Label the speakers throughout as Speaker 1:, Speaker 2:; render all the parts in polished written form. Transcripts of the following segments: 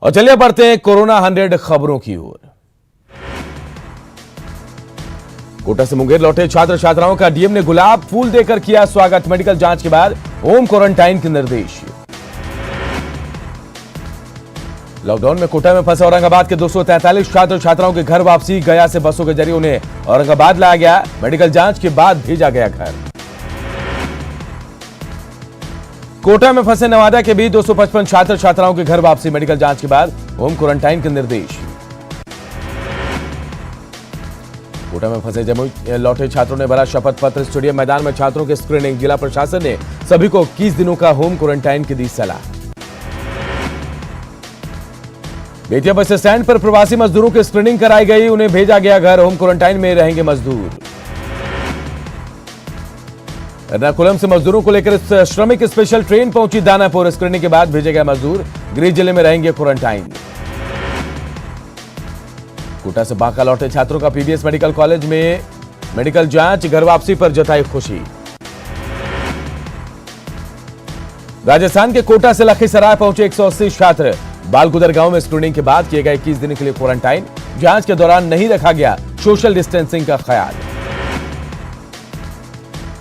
Speaker 1: और चलिए बढ़ते हैं कोरोना 100 खबरों की ओर। कोटा से मुंगेर लौटे छात्र छात्राओं का डीएम ने गुलाब फूल देकर किया स्वागत। मेडिकल जांच के बाद होम क्वारंटाइन के निर्देश। लॉकडाउन में कोटा में फंसे औरंगाबाद के 243 छात्र छात्राओं के घर वापसी। गया से बसों के जरिए उन्हें औरंगाबाद लाया गया। मेडिकल जांच के बाद भेजा गया घर। कोटा में फंसे नवादा के भी 255 छात्र छात्राओं के घर वापसी। मेडिकल जांच के बाद होम क्वारंटाइन के निर्देश। कोटा में फंसे जमुई लौटे छात्रों ने भरा शपथ पत्र। स्टेडियम मैदान में छात्रों की स्क्रीनिंग। जिला प्रशासन ने सभी को 21 दिनों का होम क्वारंटाइन की दी सलाह। बेतिया बस स्टैंड पर प्रवासी मजदूरों की स्क्रीनिंग कराई गई। उन्हें भेजा गया घर। होम क्वारंटाइन में रहेंगे मजदूर। एर्नाकुलम से मजदूरों को लेकर श्रमिक स्पेशल ट्रेन पहुंची दानापुर। स्क्रीनिंग के बाद भेजे गए मजदूर गृह जिले में रहेंगे क्वारंटाइन। कोटा से बांका लौटे छात्रों का पीबीएस मेडिकल कॉलेज में मेडिकल जांच। घर वापसी पर जताई खुशी। राजस्थान के कोटा से लखीसराय पहुंचे 180 छात्र। बालगुदर गांव में स्क्रीनिंग के बाद किए गए 21 दिन के लिए क्वारंटाइन। जांच के दौरान नहीं रखा गया सोशल डिस्टेंसिंग का ख्याल।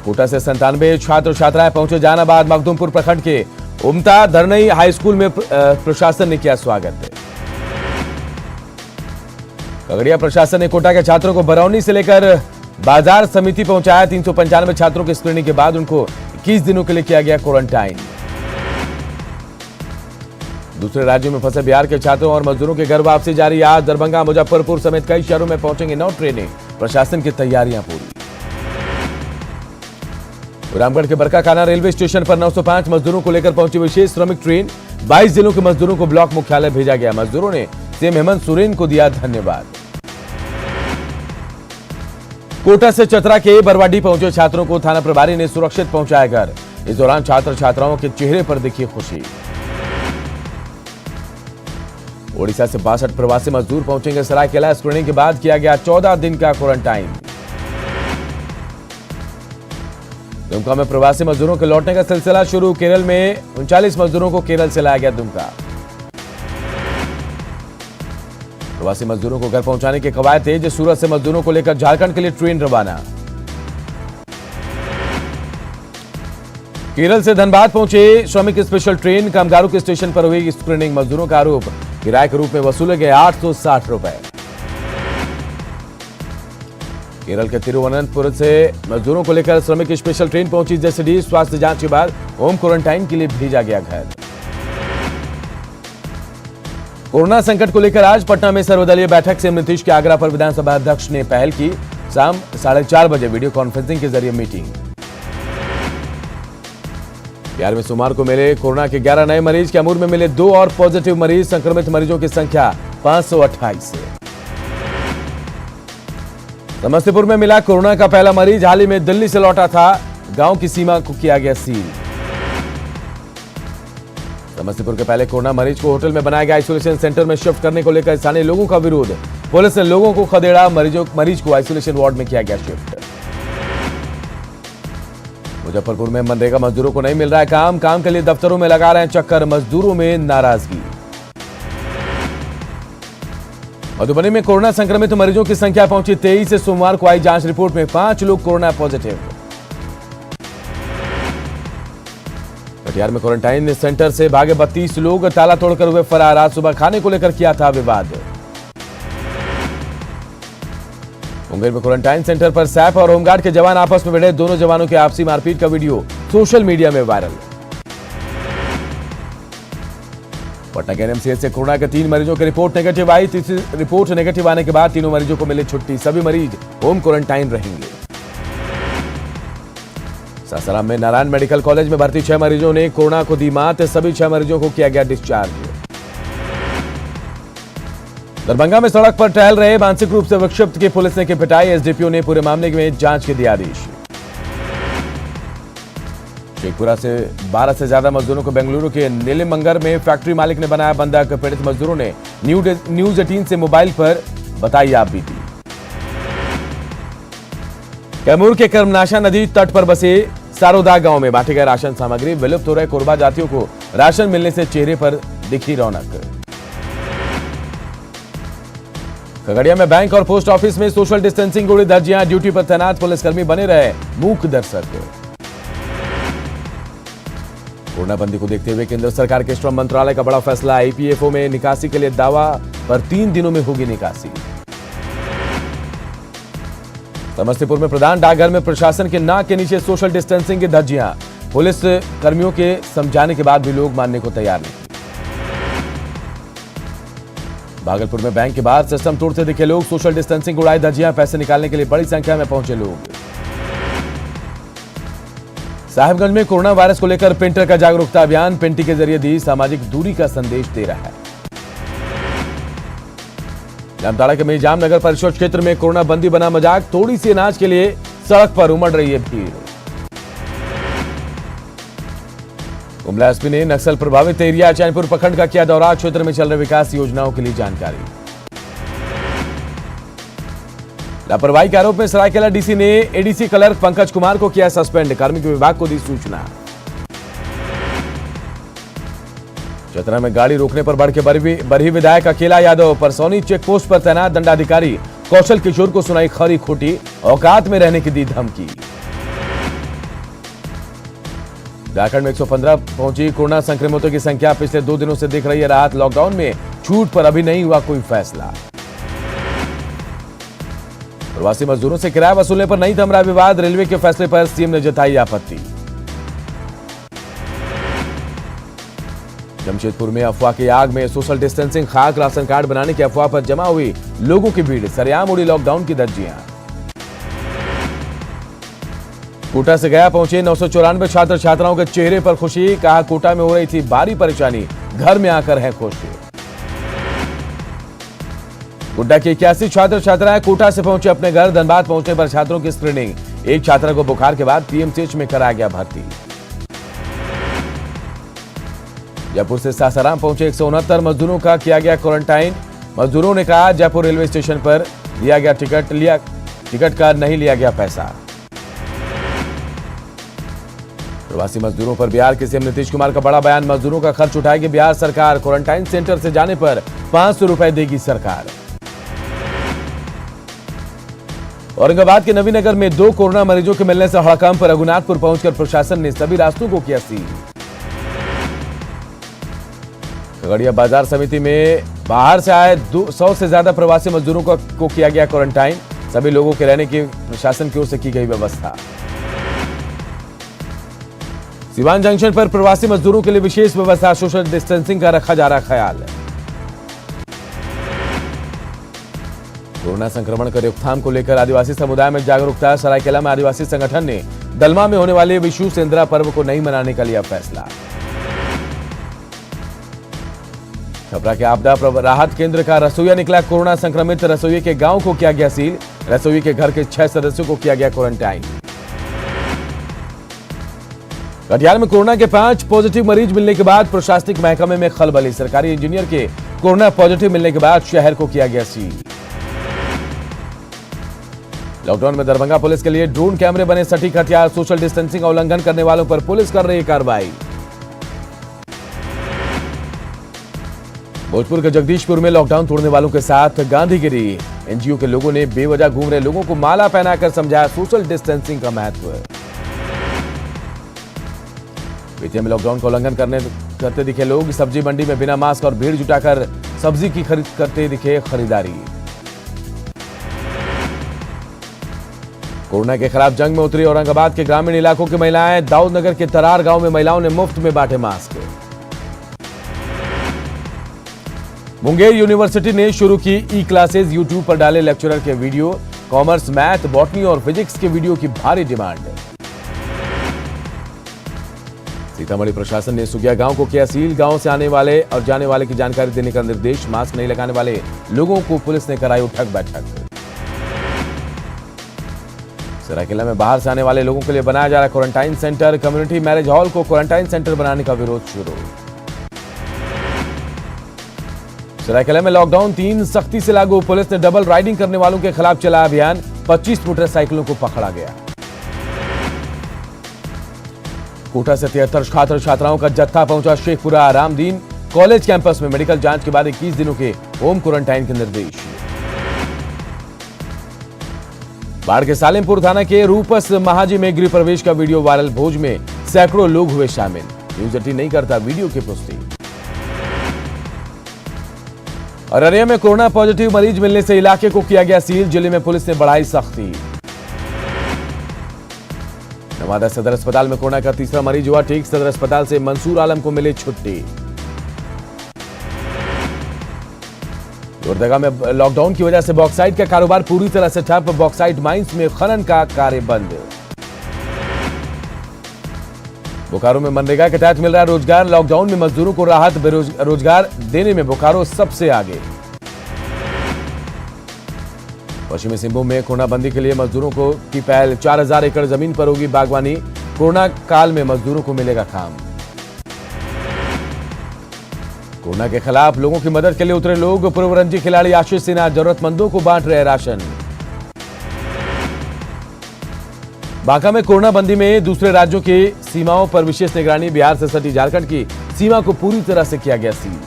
Speaker 1: कोटा से 97 छात्र छात्राएं पहुंचे जहानाबाद। मखदूमपुर प्रखंड के उमता धरनई हाई स्कूल में प्रशासन ने किया स्वागत। खगड़िया प्रशासन ने कोटा के छात्रों को बरौनी से लेकर बाजार समिति पहुंचाया। 395 छात्रों की स्क्रीनिंग के बाद उनको 21 दिनों के लिए किया गया क्वारंटाइन। दूसरे राज्यों में फंसे बिहार के छात्रों और मजदूरों के घर वापसी जारी। आज दरभंगा मुजफ्फरपुर समेत कई शहरों में पहुंचेंगे 9 ट्रेनें। प्रशासन की तैयारियां पूरी। रामगढ़ के बरकाकाना रेलवे स्टेशन पर 905 मजदूरों को लेकर पहुंची विशेष श्रमिक ट्रेन। 22 जिलों के मजदूरों को ब्लॉक मुख्यालय भेजा गया। मजदूरों ने सीएम हेमंत सोरेन को दिया धन्यवाद। कोटा से चतरा के बरवाडी पहुंचे छात्रों को थाना प्रभारी ने सुरक्षित पहुंचाया घर। इस दौरान छात्र छात्राओं के चेहरे पर दिखी खुशी। ओडिशा से 62 प्रवासी मजदूर पहुंचेंगे सरायकेला। स्क्रीनिंग के बाद किया गया 14 दिन का क्वारंटाइन। दुमका में प्रवासी मजदूरों के लौटने का सिलसिला शुरू। केरल में 39 मजदूरों को केरल से लाया गया दुमका। प्रवासी मजदूरों को घर पहुंचाने की कवायद तेज। सूरत से मजदूरों को लेकर झारखंड के लिए ट्रेन रवाना। केरल से धनबाद पहुंचे श्रमिक स्पेशल ट्रेन। कामगारों के स्टेशन पर हुई स्क्रीनिंग। मजदूरों का आरोप किराए के रूप में वसूले गए 860 रुपए। केरल के तिरुवनंतपुरम से मजदूरों को लेकर श्रमिक स्पेशल ट्रेन पहुंची जैसडी। स्वास्थ्य जांच के बाद होम क्वारंटाइन के लिए भेजा गया घर। कोरोना संकट को लेकर आज पटना में सर्वदलीय बैठक। सीएम नीतीश के आग्रह पर विधानसभा अध्यक्ष ने पहल की। शाम 4:30 बजे वीडियो कॉन्फ्रेंसिंग के जरिए मीटिंग। बिहार में सोमवार को मिले कोरोना के 11 नए मरीज। कैमूर में मिले 2 और पॉजिटिव मरीज। संक्रमित मरीजों की संख्या 528 है। समस्तीपुर में मिला कोरोना का पहला मरीज। हाल ही में दिल्ली से लौटा था। गांव की सीमा को किया गया सील। समस्तीपुर के पहले कोरोना मरीज को होटल में बनाया गया आइसोलेशन सेंटर में शिफ्ट करने को लेकर स्थानीय लोगों का विरोध। पुलिस ने लोगों को खदेड़ा। मरीज को आइसोलेशन वार्ड में किया गया शिफ्ट। मुजफ्फरपुर में मनरेगा मजदूरों को नहीं मिल रहा है काम के लिए दफ्तरों में लगा रहे हैं चक्कर। मजदूरों में नाराजगी। मधुबनी में कोरोना संक्रमित मरीजों की संख्या पहुंची 23 से। सोमवार को आई जांच रिपोर्ट में 5 लोग कोरोना पॉजिटिव। कटिहार में क्वारंटाइन सेंटर से भागे 32 लोग। ताला तोड़कर हुए फरार। आज सुबह खाने को लेकर किया था विवाद। मुंगेर में क्वारंटाइन सेंटर पर सैप और होमगार्ड के जवान आपस में भिड़े। दोनों जवानों के आपसी मारपीट का वीडियो सोशल मीडिया में वायरल। पटना के एनएमसीएच से कोरोना के 3 मरीजों की रिपोर्ट नेगेटिव आई। तीसरी रिपोर्ट नेगेटिव आने के बाद तीनों मरीजों को मिली छुट्टी। सभी मरीज होम क्वारंटाइन रहेंगे। सासाराम में नारायण मेडिकल कॉलेज में भर्ती 6 मरीजों ने कोरोना को दी मात। सभी 6 मरीजों को किया गया डिस्चार्ज। दरभंगा में सड़क पर टहल रहे मानसिक रूप से विक्षिप्त की पुलिस ने की पिटाई। एसडीपीओ ने पूरे मामले में जांच के दिए आदेश। शेखपुरा से 12 से ज्यादा मजदूरों को बेंगलुरु के नीलिमंगर में फैक्ट्री मालिक ने बनाया बंधक। पीड़ित मजदूरों ने न्यूज 18 से मोबाइल पर बताई आप बीती। कैमूर के कर्मनाशा नदी तट पर बसे सारोदा गांव में बांटे गए राशन सामग्री। विलुप्त हो रहे कोरबा जातियों को राशन मिलने से चेहरे पर दिखी रौनक। खगड़िया में बैंक और पोस्ट ऑफिस में सोशल डिस्टेंसिंग को उड़ी धज्जियां, ड्यूटी पर तैनात पुलिसकर्मी बने रहे मूक दर्शक। पूर्णबंदी को देखते हुए केंद्र सरकार के श्रम मंत्रालय का बड़ा फैसला, ईपीएफओ में निकासी के लिए दावा पर 3 दिनों में होगी निकासी। समस्तीपुर में प्रधान डाकघर में प्रशासन के नाक के नीचे सोशल डिस्टेंसिंग की धज्जियां, पुलिस कर्मियों के समझाने के बाद भी लोग मानने को तैयार नहीं। भागलपुर में बैंक के बाहर सिस्टम तोड़ते दिखे लोग, सोशल डिस्टेंसिंग को उड़ाई धज्जियां, पैसे निकालने के लिए बड़ी संख्या में पहुंचे लोग। साहिबगंज में कोरोना वायरस को लेकर पेंटर का जागरूकता अभियान, पेंटिंग के जरिए दी सामाजिक दूरी का संदेश दे रहा है। जामताड़ा के मेजाम नगर परिषद क्षेत्र में कोरोना बंदी बना मजाक, थोड़ी सी अनाज के लिए सड़क पर उमड़ रही है भीड़। गुमला एसपी ने नक्सल प्रभावित एरिया चैनपुर प्रखंड का किया दौरा, क्षेत्र में चल रहे विकास योजनाओं के लिए जानकारी। लापरवाही के आरोप में सरायकेला डीसी ने एडीसी क्लर्क पंकज कुमार को किया सस्पेंड, कार्मिक विभाग को दी सूचना। चतरा में गाड़ी रोकने पर बढ़ के बरही विधायक अकेला यादव, परसौनी चेक पोस्ट पर तैनात दंडाधिकारी कौशल किशोर को सुनाई खरी खोटी, औकात में रहने की दी धमकी। झारखंड में 115 पहुंची कोरोना संक्रमितों की संख्या, पिछले 2 दिनों से दिख रही है राहत, लॉकडाउन में छूट पर अभी नहीं हुआ कोई फैसला। प्रवासी मजदूरों से किराया वसूलने पर नहीं थम रहा विवाद, रेलवे के फैसले पर सीएम ने जताई आपत्ति। जमशेदपुर में अफवाह की आग में सोशल डिस्टेंसिंग, खाक राशन कार्ड बनाने की अफवाह पर जमा हुई लोगों की भीड़, सरेआम उड़ी लॉकडाउन की धज्जियां। कोटा से गया पहुंचे 994 छात्र छात्राओं के चेहरे पर खुशी, कहा कोटा में हो रही थी भारी परेशानी, घर में आकर है खुश। गोड्डा के 81 छात्र छात्राएं कोटा से पहुंचे अपने घर, धनबाद पहुंचने पर छात्रों की स्क्रीनिंग, एक छात्रा को बुखार के बाद पीएमसीएच में कराया गया भर्ती। जयपुर से सासाराम पहुंचे 169 मजदूरों का किया गया क्वारंटाइन, मजदूरों ने कहा जयपुर रेलवे स्टेशन पर लिया गया टिकट का नहीं लिया गया पैसा। प्रवासी मजदूरों पर बिहार के सीएम नीतीश कुमार का बड़ा बयान, मजदूरों का खर्च उठाएगी बिहार सरकार, क्वारंटाइन सेंटर से जाने पर 500 रुपए देगी सरकार। औरंगाबाद के नवीनगर में 2 कोरोना मरीजों के मिलने से हड़कंप, रघुनाथपुर पहुंचकर प्रशासन ने सभी रास्तों को किया सील। खगड़िया बाजार समिति में बाहर से आए 100 से ज्यादा प्रवासी मजदूरों को किया गया क्वारंटाइन, सभी लोगों के रहने की प्रशासन की ओर से की गई व्यवस्था। सिवान जंक्शन पर प्रवासी मजदूरों के लिए विशेष व्यवस्था, सोशल डिस्टेंसिंग का रखा जा रहा ख्याल। कोरोना संक्रमण के रोकथाम को लेकर आदिवासी समुदाय में जागरूकता, सरायकेला में आदिवासी संगठन ने दलमा में होने वाले विशु सेंद्रा पर्व को नहीं मनाने का लिया फैसला। छपरा के आपदा राहत केंद्र का रसोईया निकला कोरोना संक्रमित, रसोई के गांव को किया गया सील, रसोई के घर के 6 सदस्यों को किया गया क्वारंटाइन। कटिहार में कोरोना के 5 पॉजिटिव मरीज मिलने के बाद प्रशासनिक महकमे में खलबली, सरकारी इंजीनियर के कोरोना पॉजिटिव मिलने के बाद शहर को किया गया सील। लॉकडाउन में दरभंगा पुलिस के लिए ड्रोन कैमरे बने सटीक हथियार, सोशल डिस्टेंसिंग का उल्लंघन करने वालों पर पुलिस कर रही है कार्रवाई। भोजपुर के जगदीशपुर में लॉकडाउन तोड़ने वालों के साथ गांधीगिरी, एनजीओ के लोगों ने बेवजह घूम रहे लोगों को माला पहनाकर समझाया सोशल डिस्टेंसिंग का महत्व। बेतिया में लॉकडाउन का उल्लंघन करते दिखे लोग, सब्जी मंडी में बिना मास्क और भीड़ जुटाकर सब्जी की खरीद करते दिखे खरीदारी। कोरोना के खिलाफ जंग में उतरी औरंगाबाद के ग्रामीण इलाकों की महिलाएं, दाऊदनगर के तरार गांव में महिलाओं ने मुफ्त में बांटे मास्क। मुंगेर यूनिवर्सिटी ने शुरू की ई क्लासेज, यूट्यूब पर डाले लेक्चरर के वीडियो, कॉमर्स, मैथ, बॉटनी और फिजिक्स के वीडियो की भारी डिमांड। सीतामढ़ी प्रशासन ने सुगिया गांव को किया सील, गांव से आने वाले और जाने वाले की जानकारी देने का निर्देश, मास्क नहीं लगाने वाले लोगों को पुलिस ने कराई उठक बैठक। सरायकेला में बाहर से आने वाले लोगों के लिए बनाया जा रहा quarantine centre, community marriage hall को क्वारंटाइन सेंटर बनाने का विरोध शुरू। सरायकेला में लॉकडाउन 3 सख्ती से लागू, पुलिस ने डबल राइडिंग करने वालों के खिलाफ चला अभियान, 25 मोटरसाइकिलों को पकड़ा गया। कोटा से 73 छात्र छात्राओं का जत्था पहुंचा शेखपुरा, रामदीन कॉलेज कैंपस में मेडिकल जांच के बाद 21 दिनों के होम क्वारंटाइन के निर्देश। बाढ़ के सालेमपुर थाना के रूपस महाजी में गृह प्रवेश का वीडियो वायरल। भोज में सैकड़ों लोग हुए शामिल। न्यूज 18 नहीं करता वीडियो की पुष्टि। अररिया में कोरोना पॉजिटिव मरीज मिलने से इलाके को किया गया सील। जिले में पुलिस ने बढ़ाई सख्ती। नवादा सदर अस्पताल में कोरोना का तीसरा मरीज हुआ ठीक। सदर अस्पताल से मंसूर आलम को मिली छुट्टी। लोहरदगा में लॉकडाउन की वजह से बॉक्साइट का कारोबार पूरी तरह से ठप। बॉक्साइट माइंस में खनन का कार्य बंद। बोकारो में मनरेगा के तहत मिल रहा रोजगार। लॉकडाउन में मजदूरों को राहत। रोजगार देने में बोकारो सबसे आगे। पश्चिमी सिंहभूम में कोरोना बंदी के लिए मजदूरों को की पहल। 4000 एकड़ जमीन पर होगी बागवानी। कोरोना काल में मजदूरों को मिलेगा काम। कोरोना के खिलाफ लोगों की मदद के लिए उतरे लोग। पूर्व रणजी खिलाड़ी आशीष सिन्हा जरूरतमंदों को बांट रहे राशन। बांका में कोरोना बंदी में दूसरे राज्यों की सीमाओं पर विशेष निगरानी। बिहार से सटी झारखंड की सीमा को पूरी तरह से किया गया सील।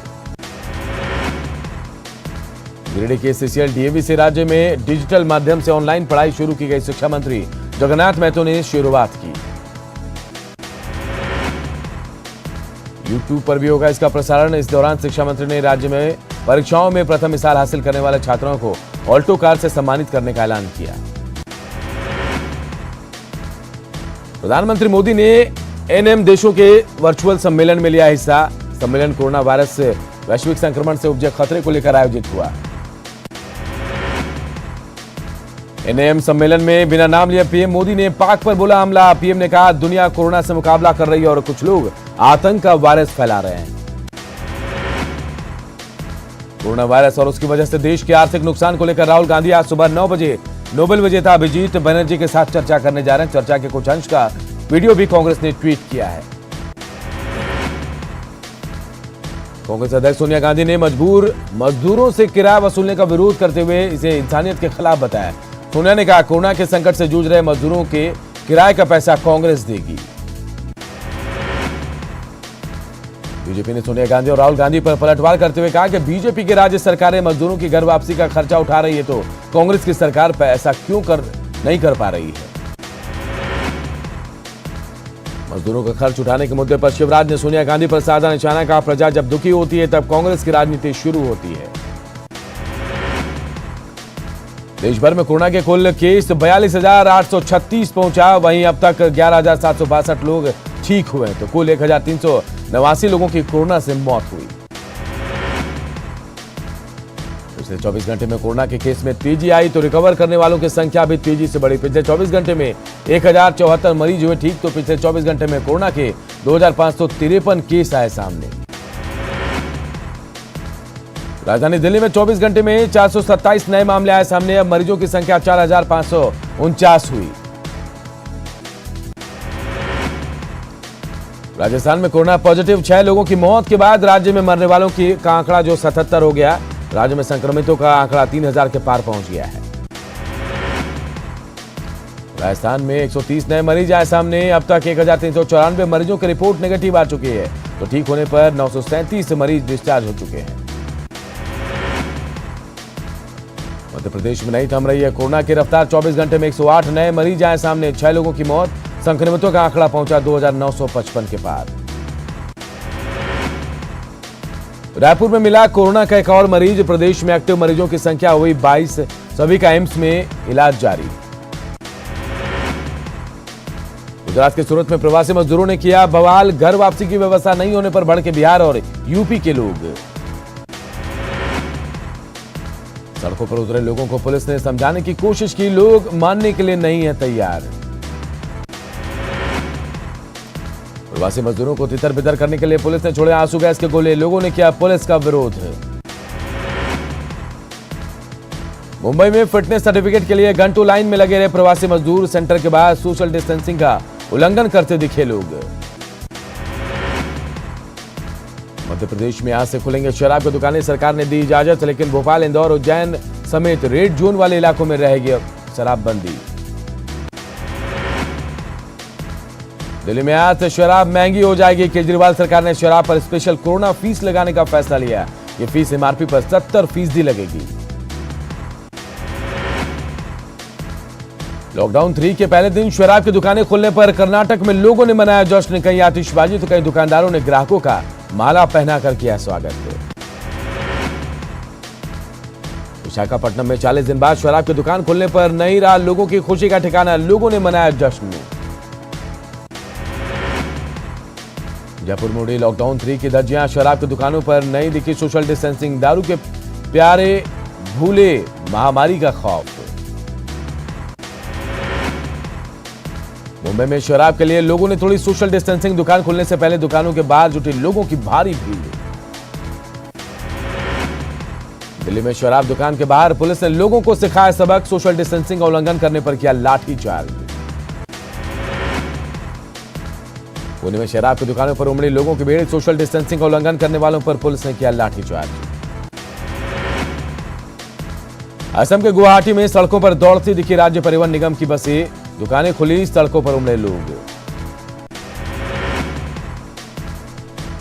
Speaker 1: गिरिडीह के सीसीएल डीएवी से राज्य में डिजिटल माध्यम से ऑनलाइन पढ़ाई शुरू की गई। शिक्षा मंत्री जगन्नाथ महतो ने शुरुआत की। यूट्यूब पर भी होगा इसका प्रसारण। इस दौरान शिक्षा मंत्री ने राज्य में परीक्षाओं में प्रथम स्थान हासिल करने वाले छात्रों को ऑल्टो कार से सम्मानित करने का ऐलान किया। प्रधानमंत्री मोदी ने एनएम देशों के वर्चुअल सम्मेलन में लिया हिस्सा। सम्मेलन कोरोना वायरस से वैश्विक संक्रमण से उपजे खतरे को लेकर आयोजित हुआ। एनएम सम्मेलन में बिना नाम लिए पीएम मोदी ने पाक पर बोला हमला। पीएम ने कहा दुनिया कोरोना से मुकाबला कर रही है और कुछ लोग आतंक का वायरस फैला रहे हैं। कोरोना वायरस और उसकी वजह से देश के आर्थिक नुकसान को लेकर राहुल गांधी आज सुबह 9 बजे नोबेल विजेता अभिजीत बनर्जी के साथ चर्चा करने जा रहे हैं। चर्चा के कुछ अंश का वीडियो भी कांग्रेस ने ट्वीट किया है। कांग्रेस अध्यक्ष सोनिया गांधी ने मजदूरों से किराया वसूलने का विरोध करते हुए इसे इंसानियत के खिलाफ बताया। सोनिया ने कहा कोरोना के संकट से जूझ रहे मजदूरों के किराए का पैसा कांग्रेस देगी। बीजेपी ने सोनिया गांधी और राहुल गांधी पर पलटवार करते हुए कहा कि बीजेपी की राज्य सरकारें मजदूरों की घर वापसी का खर्चा उठा रही है तो कांग्रेस की सरकार ऐसा क्यों नहीं कर पा रही है। मजदूरों का खर्च उठाने के मुद्दे पर शिवराज ने सोनिया गांधी पर साधा निशाना। कहा प्रजा जब दुखी होती है तब कांग्रेस की राजनीति शुरू होती है। देश भर में कोरोना के कुल केस 42,836 पहुंचा। वहीं अब तक 11,762 लोग ठीक हुए तो कुल 1,389 लोगों की कोरोना से मौत हुई। पिछले 24 घंटे में कोरोना के केस में तेजी आई तो रिकवर करने वालों की संख्या भी तेजी से बढ़ी। पिछले 24 घंटे में 1074 मरीज हुए ठीक तो पिछले 24 घंटे में कोरोना के 2,553 केस आए सामने। राजधानी दिल्ली में 24 घंटे में 427 नए मामले आए सामने। अब मरीजों की संख्या 4,549 हुई। राजस्थान में कोरोना पॉजिटिव 6 लोगों की मौत के बाद राज्य में मरने वालों का आंकड़ा जो 77 हो गया। राज्य में संक्रमितों का आंकड़ा 3,000 के पार पहुंच गया है। राजस्थान में 130 नए मरीज आए सामने। अब तक 1,394 मरीजों की रिपोर्ट नेगेटिव आ चुकी है तो ठीक होने पर 937 मरीज डिस्चार्ज हो चुके हैं। मध्य प्रदेश में नहीं थम रही है कोरोना की रफ्तार। 24 घंटे में 108 नए मरीज आए सामने। 6 लोगों की मौत। संक्रमितों का आंकड़ा पहुंचा 2,955 के पार। रायपुर में मिला कोरोना का एक और मरीज। प्रदेश में एक्टिव मरीजों की संख्या हुई 22। सभी का एम्स में इलाज जारी। गुजरात के सूरत में प्रवासी मजदूरों ने किया बवाल। घर वापसी की व्यवस्था नहीं होने पर भड़के बिहार और यूपी के लोग। सड़कों पर उतरे लोगों को पुलिस ने समझाने की कोशिश की। लोग मानने के लिए नहीं है तैयार। प्रवासी मजदूरों को तितर बितर करने के लिए पुलिस ने छोड़े आंसू गैस के गोले। लोगों ने किया पुलिस का विरोध। मुंबई में फिटनेस सर्टिफिकेट के लिए घंटों लाइन में लगे रहे प्रवासी मजदूर। सेंटर के बाहर सोशल डिस्टेंसिंग का उल्लंघन करते दिखे लोग। मध्य प्रदेश में आज से खुलेंगे शराब की दुकानें। सरकार ने दी इजाजत लेकिन भोपाल, इंदौर, उज्जैन समेत रेड जोन वाले इलाकों में रहेगी शराबबंदी। दिल्ली में आज से शराब महंगी हो जाएगी। केजरीवाल सरकार ने शराब पर स्पेशल कोरोना फीस लगाने का फैसला लिया। ये फीस एमआरपी पर 70% लगेगी। लॉकडाउन 3 के पहले दिन शराब की दुकानें खुलने पर कर्नाटक में लोगों ने मनाया जश्न। कई आतिशबाजी तो कई दुकानदारों ने ग्राहकों का माला पहनाकर किया स्वागत। विशाखापट्टनम में 40 दिन बाद शराब की दुकान खुलने पर नहीं रहा लोगों की खुशी का ठिकाना, लोगों ने मनाया जश्न। जयपुर में उड़ी लॉकडाउन 3 की धज्जियां, शराब की दुकानों पर नहीं दिखी सोशल डिस्टेंसिंग, दारू के प्यारे भूले महामारी का खौफ। मुंबई में शराब के लिए लोगों ने थोड़ी सोशल डिस्टेंसिंग, दुकान खुलने से पहले दुकानों के बाहर जुटे लोगों की भारी भीड़। दिल्ली में शराब दुकान के बाहर पुलिस ने लोगों को सिखाया सबक, सोशल डिस्टेंसिंग का उल्लंघन करने पर किया लाठीचार्ज। पुणे में शराब की दुकानों पर उमड़ी लोगों की भीड़, सोशल डिस्टेंसिंग का उल्लंघन करने वालों पर पुलिस ने किया लाठीचार्ज। असम के गुवाहाटी में सड़कों पर दौड़ती दिखी राज्य परिवहन निगम की बसें, दुकानें खुली, सड़कों पर उमड़े लोग।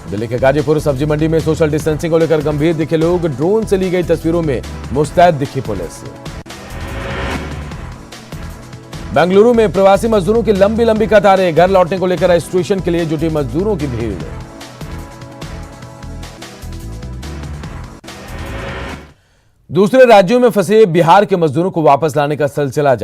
Speaker 1: दिल्ली के गाजीपुर सब्जी मंडी में सोशल डिस्टेंसिंग को लेकर गंभीर दिखे लोग, ड्रोन से ली गई तस्वीरों में मुस्तैद दिखी पुलिस। बेंगलुरु में प्रवासी मजदूरों की लंबी लंबी कतारें, घर लौटने को लेकर रजिस्ट्रेशन के लिए जुटी मजदूरों की भीड़। दूसरे राज्यों में फंसे बिहार के मजदूरों को वापस लाने का सिलसिला जारी।